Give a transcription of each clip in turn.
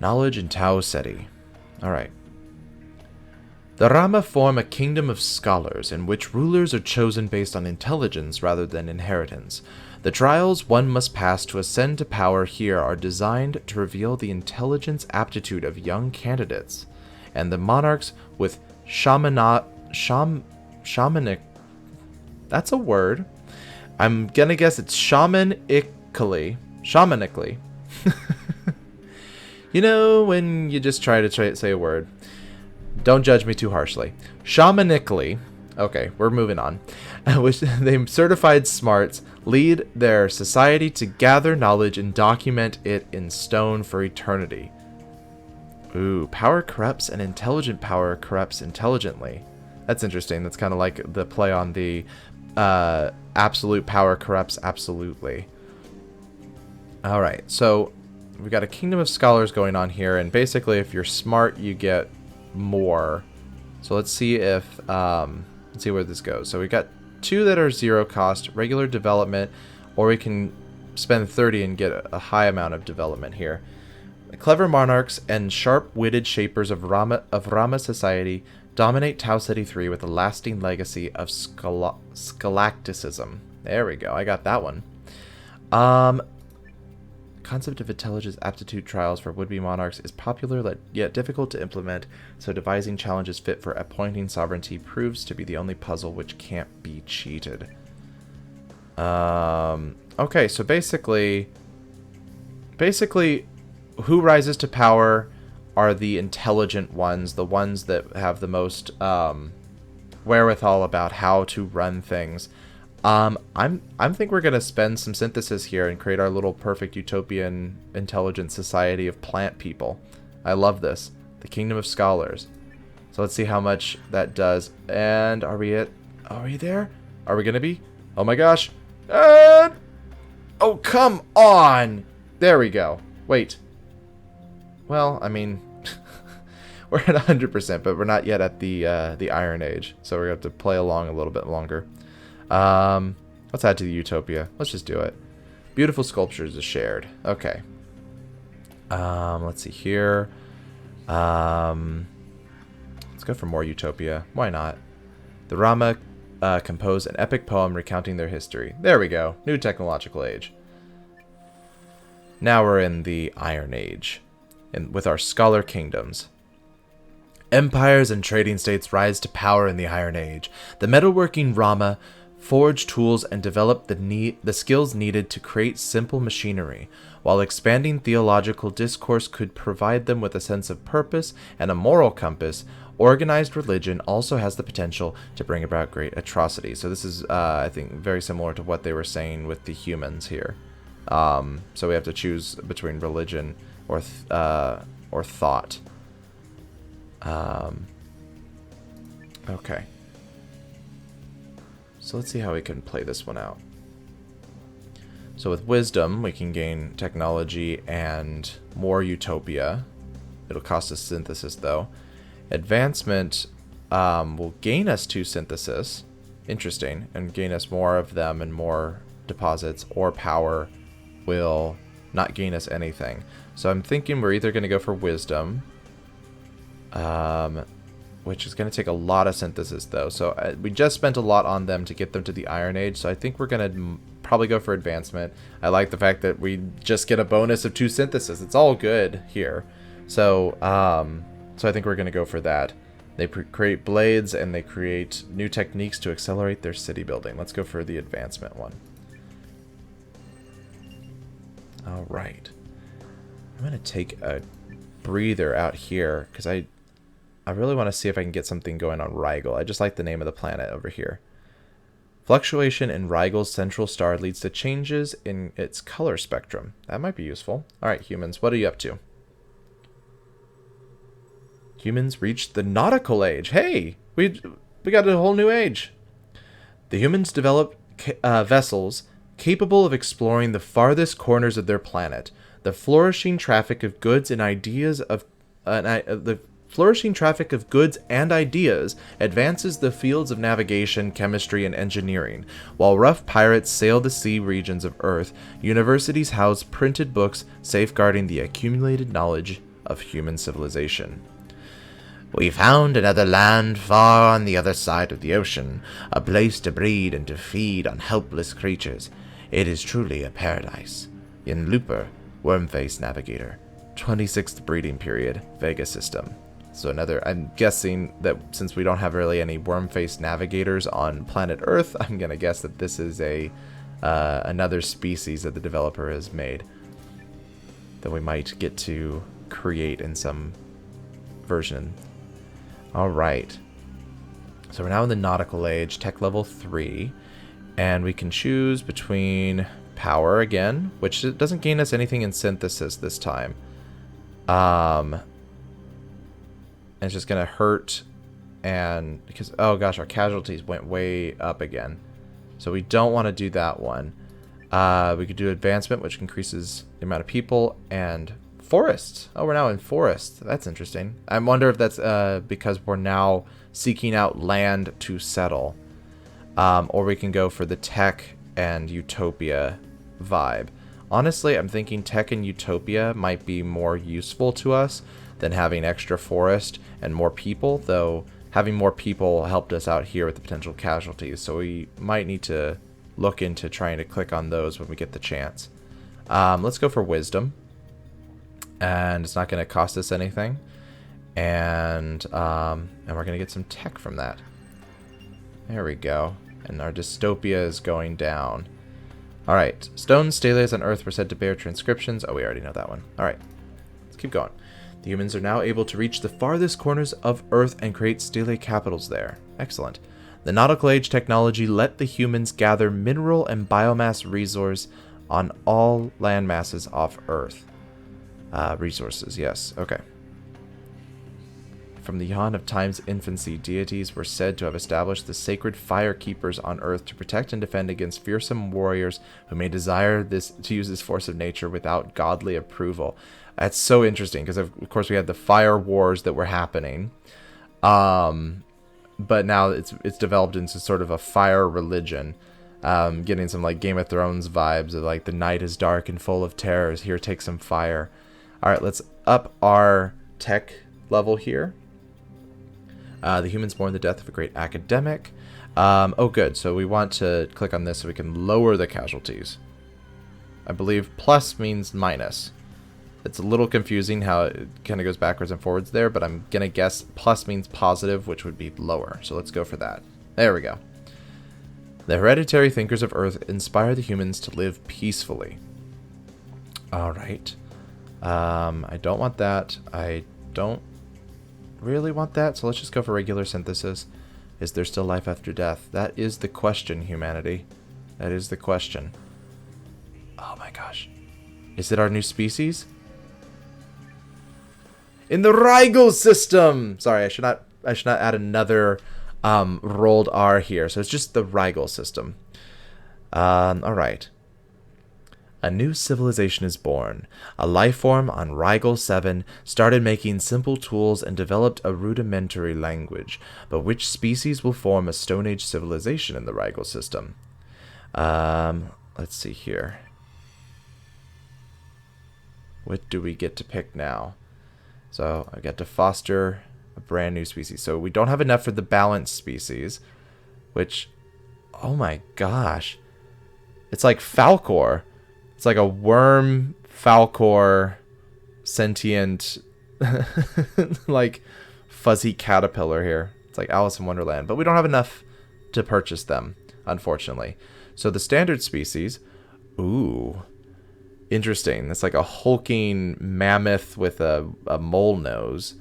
Knowledge in Tau Ceti. Alright. The Rama form a kingdom of scholars in which rulers are chosen based on intelligence rather than inheritance. The trials one must pass to ascend to power here are designed to reveal the intelligence aptitude of young candidates, and the monarchs with shamanic. That's a word. I'm gonna guess it's shamanically. You know, when you just try to say a word. Don't judge me too harshly. Shamanically. Okay, we're moving on. Which they certified smarts lead their society to gather knowledge and document it in stone for eternity. Ooh, power corrupts and intelligent power corrupts intelligently. That's interesting. That's kind of like the play on the absolute power corrupts absolutely. Alright, so we've got a kingdom of scholars going on here, and basically if you're smart you get more. So let's see if let's see where this goes. So we got 2 that are 0 cost, regular development, or we can spend 30 and get a high amount of development here. The clever monarchs and sharp-witted shapers of Rama society dominate Tau Ceti 3 with a lasting legacy of scholasticism. There we go. I got that one. Concept of intelligence aptitude trials for would-be monarchs is popular yet difficult to implement, so devising challenges fit for appointing sovereignty proves to be the only puzzle which can't be cheated. Okay, so basically, who rises to power are the intelligent ones, the ones that have the most wherewithal about how to run things. I think we're gonna spend some synthesis here and create our little perfect utopian intelligent society of plant people. I love this. The Kingdom of Scholars. So let's see how much that does. And are we there? Are we gonna be? Oh my gosh. And oh, come on. There we go. Wait. Well, I mean, we're at 100%, but we're not yet at the Iron Age, so we're gonna have to play along a little bit longer. Let's add to the Utopia. Let's just do it. Beautiful sculptures is shared. Okay. Let's see here. Let's go for more Utopia. Why not? The Rama compose an epic poem recounting their history. There we go. New technological age. Now we're in the Iron Age, with our scholar kingdoms. Empires and trading states rise to power in the Iron Age. The metalworking Rama forge tools and develop the skills needed to create simple machinery, while expanding theological discourse could provide them with a sense of purpose and a moral compass. Organized religion also has the potential to bring about great atrocities. So this is, I think, very similar to what they were saying with the humans here. So we have to choose between religion or thought. Okay. So let's see how we can play this one out. So with wisdom, we can gain technology and more utopia. It'll cost us synthesis, though. Advancement will gain us 2 synthesis. Interesting. And gain us more of them and more deposits. Or power will not gain us anything. So I'm thinking we're either going to go for wisdom, which is going to take a lot of synthesis, though. So we just spent a lot on them to get them to the Iron Age, so I think we're going to probably go for advancement. I like the fact that we just get a bonus of 2 synthesis. It's all good here. So so I think we're going to go for that. They create blades, and they create new techniques to accelerate their city building. Let's go for the advancement one. All right. I'm going to take a breather out here, because I really want to see if I can get something going on Rigel. I just like the name of the planet over here. Fluctuation in Rigel's central star leads to changes in its color spectrum. That might be useful. Alright, humans, what are you up to? Humans reached the Nautical Age. Hey! We got a whole new age. The humans developed vessels capable of exploring the farthest corners of their planet. The flourishing traffic of goods and ideas advances the fields of navigation, chemistry, and engineering. While rough pirates sail the sea regions of Earth, universities house printed books safeguarding the accumulated knowledge of human civilization. We found another land far on the other side of the ocean, a place to breed and to feed on helpless creatures. It is truly a paradise. In Looper, Wormface Navigator, 26th breeding period, Vega system. So I'm guessing that since we don't have really any Wormface Navigators on planet Earth, I'm gonna guess that this is another species that the developer has made that we might get to create in some version. Alright. So we're now in the Nautical Age, tech level 3. And we can choose between power again, which doesn't gain us anything in synthesis this time. And it's just going to hurt. And because, oh gosh, our casualties went way up again. So we don't want to do that one. We could do advancement, which increases the amount of people, and forests. Oh, we're now in forests. That's interesting. I wonder if that's because we're now seeking out land to settle. Or we can go for the tech and utopia vibe. Honestly, I'm thinking tech and utopia might be more useful to us than having extra forest and more people, though having more people helped us out here with the potential casualties, so we might need to look into trying to click on those when we get the chance. Let's go for wisdom. And it's not going to cost us anything. And we're going to get some tech from that. There we go. And our dystopia is going down. Alright. Stone steles on Earth were said to bear transcriptions. Oh, we already know that one. Alright. Let's keep going. The humans are now able to reach the farthest corners of Earth and create stele capitals there. Excellent. The Nautical Age technology let the humans gather mineral and biomass resource on all land masses off Earth. Resources, yes. Okay. From the yawn of time's infancy, deities were said to have established the sacred fire keepers on Earth to protect and defend against fearsome warriors who may desire to use this force of nature without godly approval. That's so interesting because, of course, we had the fire wars that were happening. But now it's developed into sort of a fire religion. Getting some like Game of Thrones vibes of like the night is dark and full of terrors. Here, take some fire. All right, let's up our tech level here. The humans mourn the death of a great academic. Oh, good. So we want to click on this so we can lower the casualties. I believe plus means minus. It's a little confusing how it kind of goes backwards and forwards there, but I'm going to guess plus means positive, which would be lower. So let's go for that. There we go. The hereditary thinkers of Earth inspire the humans to live peacefully. All right. I don't want that. I don't really want that, so let's just go for regular synthesis. Is there still life after death? That is the question, humanity. That is the question. Oh my gosh. Is it our new species? In the Rigel System! Sorry, I should not add another rolled R here. So it's just the Rigel System. Alright. A new civilization is born. A life form on Rigel 7 started making simple tools and developed a rudimentary language. But which species will form a Stone Age civilization in the Rigel System? Let's see here. What do we get to pick now? So I get to foster a brand new species. So we don't have enough for the balanced species, which, oh my gosh. It's like Falcor. It's like a worm Falcor sentient like fuzzy caterpillar here. It's like Alice in Wonderland, but we don't have enough to purchase them, unfortunately. So the standard species, ooh, interesting. It's like a hulking mammoth with a mole nose.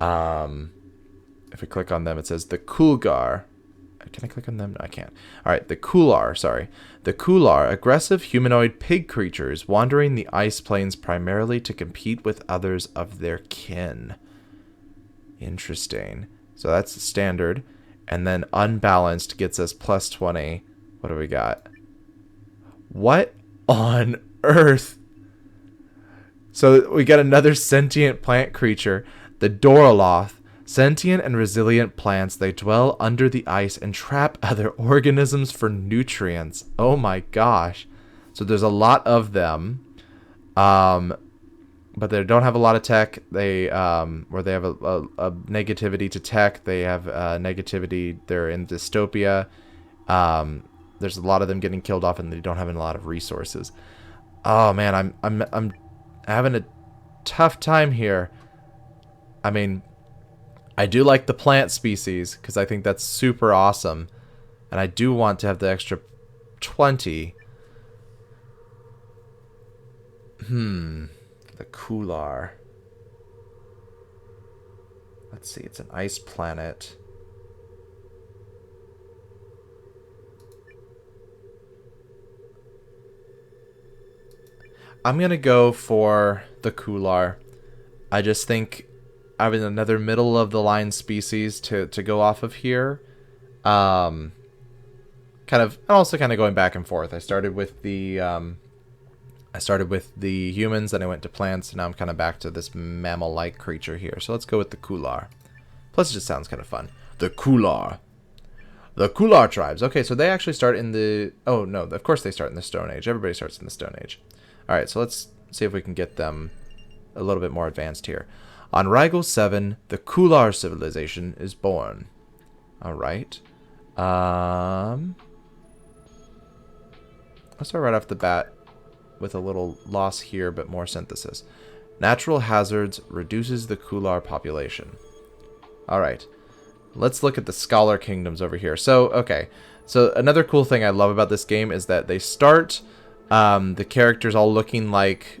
If we click on them, it says the Kulgar. Can I click on them? No, I can't. All right, the Kular, sorry. The Kular, aggressive humanoid pig creatures wandering the ice plains primarily to compete with others of their kin. Interesting. So that's standard. And then unbalanced gets us plus 20. What do we got? What on earth? So we got another sentient plant creature, the Doroloth. Sentient and resilient plants, they dwell under the ice and trap other organisms for nutrients. Oh my gosh. So there's a lot of them. but they don't have a lot of tech. They where they have a negativity to tech. They have negativity. They're in dystopia. There's a lot of them getting killed off, and they don't have a lot of resources. Oh man, I'm having a tough time here. I mean, I do like the plant species because I think that's super awesome, and I do want to have the extra 20. The Kular. Let's see, it's an ice planet. I'm gonna go for the Kular. I just think having another middle of the line species to go off of here. Kind of also kind of going back and forth. I started with the humans, then I went to plants, and now I'm kind of back to this mammal-like creature here. So let's go with the Kular. Plus, it just sounds kind of fun. The Kular. The Kular tribes. Okay, so they actually start in the... Oh, no, of course they start in the Stone Age. Everybody starts in the Stone Age. Alright, so let's see if we can get them a little bit more advanced here. On Rigel 7, the Kular civilization is born. Alright. Let's start right off the bat with a little loss here, but more synthesis. Natural hazards reduces the Kular population. Alright. Let's look at the Scholar Kingdoms over here. So, okay. So, another cool thing I love about this game is that they start the characters all looking like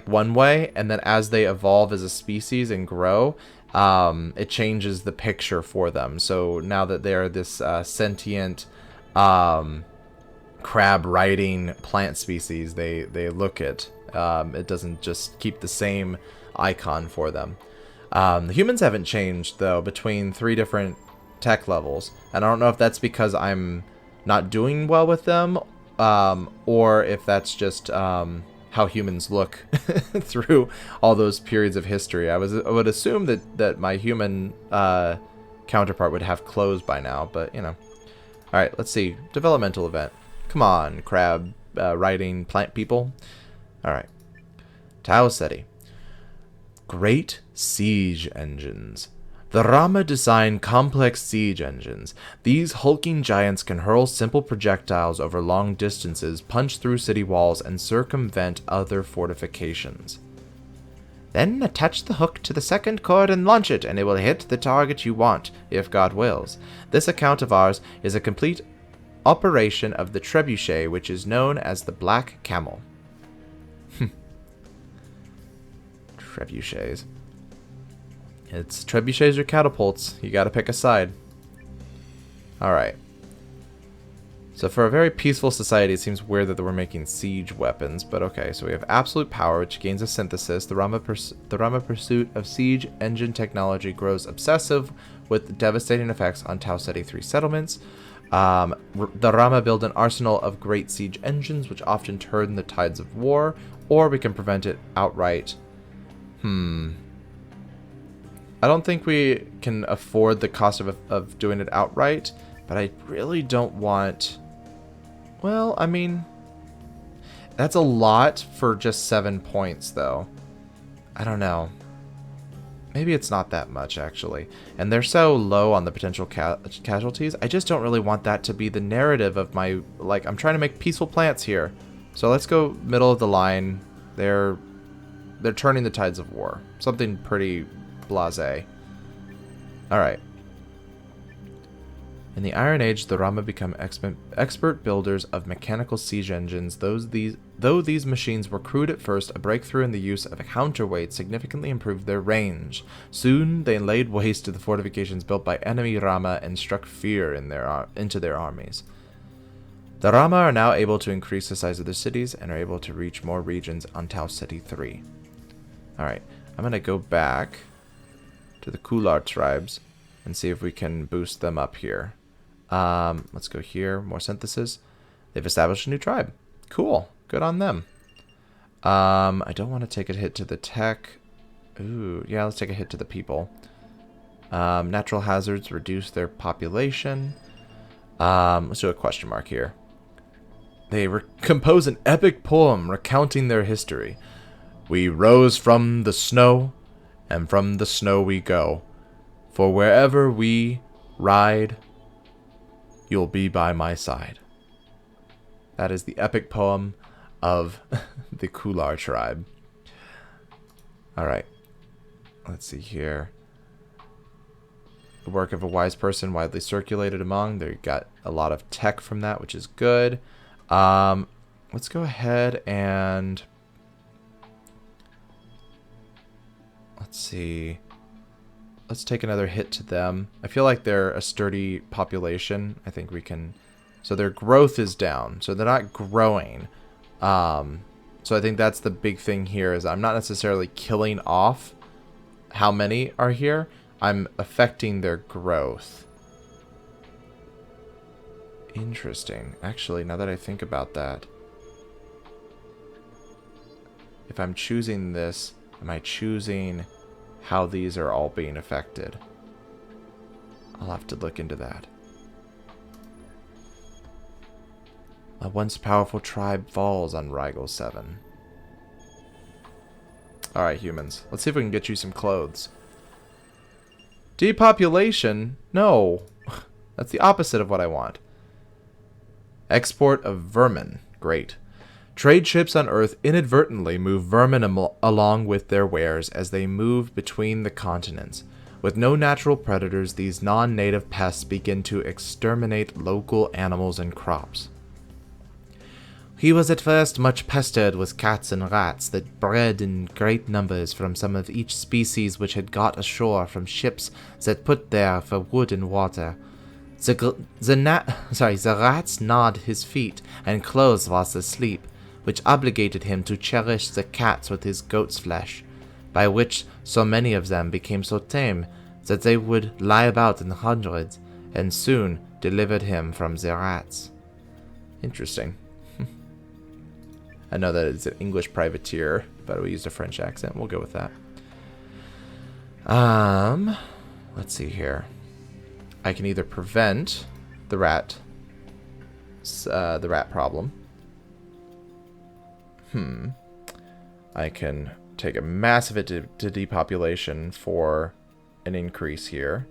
one way, and then as they evolve as a species and grow, it changes the picture for them. So, now that they're this sentient... crab riding plant species, they look it. It doesn't just keep the same icon for them. The humans haven't changed though between 3 different tech levels, and I don't know if that's because I'm not doing well with them, or if that's just how humans look through all those periods of history. I would assume that my human counterpart would have clothes by now, but you know. All right, let's see. Developmental event. Come on, crab riding plant people. Alright. Tau Ceti. Great siege engines. The Rama designed complex siege engines. These hulking giants can hurl simple projectiles over long distances, punch through city walls, and circumvent other fortifications. Then attach the hook to the second cord and launch it, and it will hit the target you want, if God wills. This account of ours is a complete operation of the trebuchet, which is known as the Black Camel. Trebuchets. It's trebuchets or catapults. You gotta pick a side. Alright. So for a very peaceful society, it seems weird that we're making siege weapons, but okay. So we have absolute power, which gains a synthesis. The Rama pursuit of siege engine technology grows obsessive with devastating effects on Tau Ceti 3 settlements. The Rama build an arsenal of great siege engines, which often turn the tides of war, or we can prevent it outright. I don't think we can afford the cost of doing it outright, but I really don't want... Well, I mean, that's a lot for just 7 points, though. I don't know. Maybe it's not that much, actually. And they're so low on the potential casualties. I just don't really want that to be the narrative of my... Like, I'm trying to make peaceful plants here. So let's go middle of the line. They're turning the tides of war. Something pretty blasé. Alright. In the Iron Age, the Rama become expert builders of mechanical siege engines. Though these machines were crude at first, a breakthrough in the use of counterweight significantly improved their range. Soon, they laid waste to the fortifications built by enemy Rama and struck fear into their armies. The Rama are now able to increase the size of their cities and are able to reach more regions on Tau Ceti 3. Alright, I'm going to go back to the Kular tribes and see if we can boost them up here. Let's go here. More synthesis. They've established a new tribe. Cool. Good on them. I don't want to take a hit to the tech. Ooh, yeah, let's take a hit to the people. Natural hazards reduce their population. Let's do a question mark here. They compose an epic poem recounting their history. We rose from the snow, and from the snow we go. For wherever we ride, you'll be by my side. That is the epic poem of the Kular tribe. Alright. Let's see here. The work of a wise person widely circulated among. They got a lot of tech from that, which is good. Let's go ahead and... Let's see. Let's take another hit to them. I feel like they're a sturdy population. I think we can... So their growth is down. So they're not growing. So I think that's the big thing here is I'm not necessarily killing off how many are here. I'm affecting their growth. Interesting. Actually, now that I think about that. If I'm choosing this, am I choosing how these are all being affected? I'll have to look into that. A once powerful tribe falls on Rigel 7. Alright, humans. Let's see if we can get you some clothes. Depopulation? No. That's the opposite of what I want. Export of vermin. Great. Trade ships on Earth inadvertently move vermin along with their wares as they move between the continents. With no natural predators, these non-native pests begin to exterminate local animals and crops. He was at first much pestered with cats and rats that bred in great numbers from some of each species which had got ashore from ships that put there for wood and water. The rats gnawed his feet and clothes whilst asleep, which obligated him to cherish the cats with his goat's flesh, by which so many of them became so tame that they would lie about in hundreds, and soon delivered him from the rats. Interesting. I know that it's an English privateer, but we used a French accent. We'll go with that. Let's see here. I can either prevent the rat problem. I can take a massive hit to depopulation for an increase here.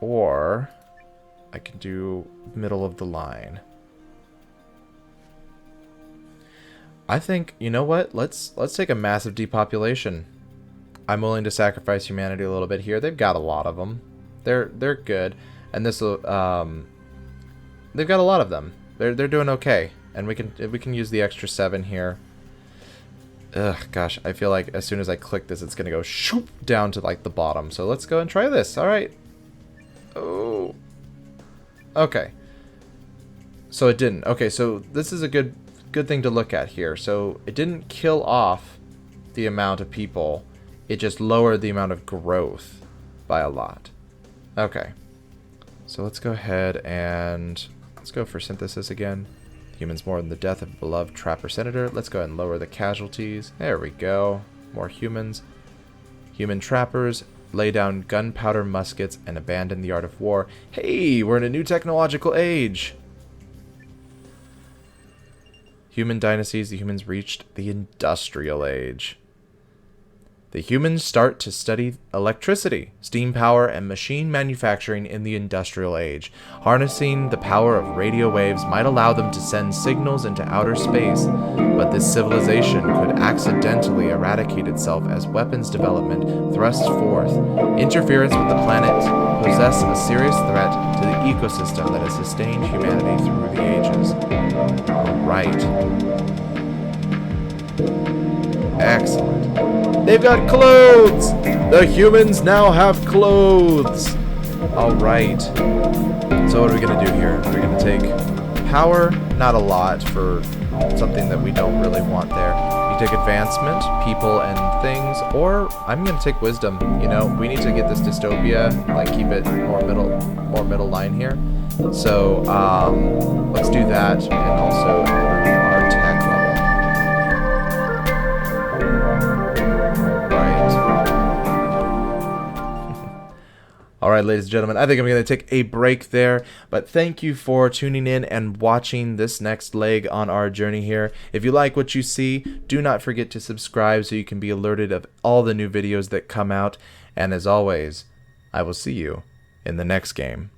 Or I can do middle of the line. I think, you know what? Let's take a massive depopulation. I'm willing to sacrifice humanity a little bit here. They've got a lot of them. They're good, and this will they've got a lot of them. They're doing okay, and we can use the extra 7 here. Ugh, gosh, I feel like as soon as I click this, it's gonna go shoop down to like the bottom. So let's go and try this. All right. Oh. Okay. So it didn't. Okay, so this is a good thing to look at here. So it didn't kill off the amount of people. It just lowered the amount of growth by a lot. Okay. So let's go ahead and let's go for synthesis again. Humans mourn the death of a beloved trapper senator. Let's go ahead and lower the casualties. There we go. More humans. Human trappers lay down gunpowder muskets and abandon the art of war. Hey, we're in a new technological age. Human dynasties, the humans reached the industrial age. The humans start to study electricity, steam power, and machine manufacturing in the industrial age. Harnessing the power of radio waves might allow them to send signals into outer space, but this civilization could accidentally eradicate itself as weapons development thrusts forth. Interference with the planet poses a serious threat to the ecosystem that has sustained humanity through the ages. Alright. Excellent. They've got clothes! The humans now have clothes! Alright. So what are we going to do here? We're going to take power, not a lot, for something that we don't really want there. You take advancement, people, and things, or I'm going to take wisdom. You know, we need to get this dystopia, like keep it more middle line here. So, let's do that, and also improve our tech level. Alright, Alright, ladies and gentlemen, I think I'm going to take a break there, but thank you for tuning in and watching this next leg on our journey here. If you like what you see, do not forget to subscribe so you can be alerted of all the new videos that come out, and as always, I will see you in the next game.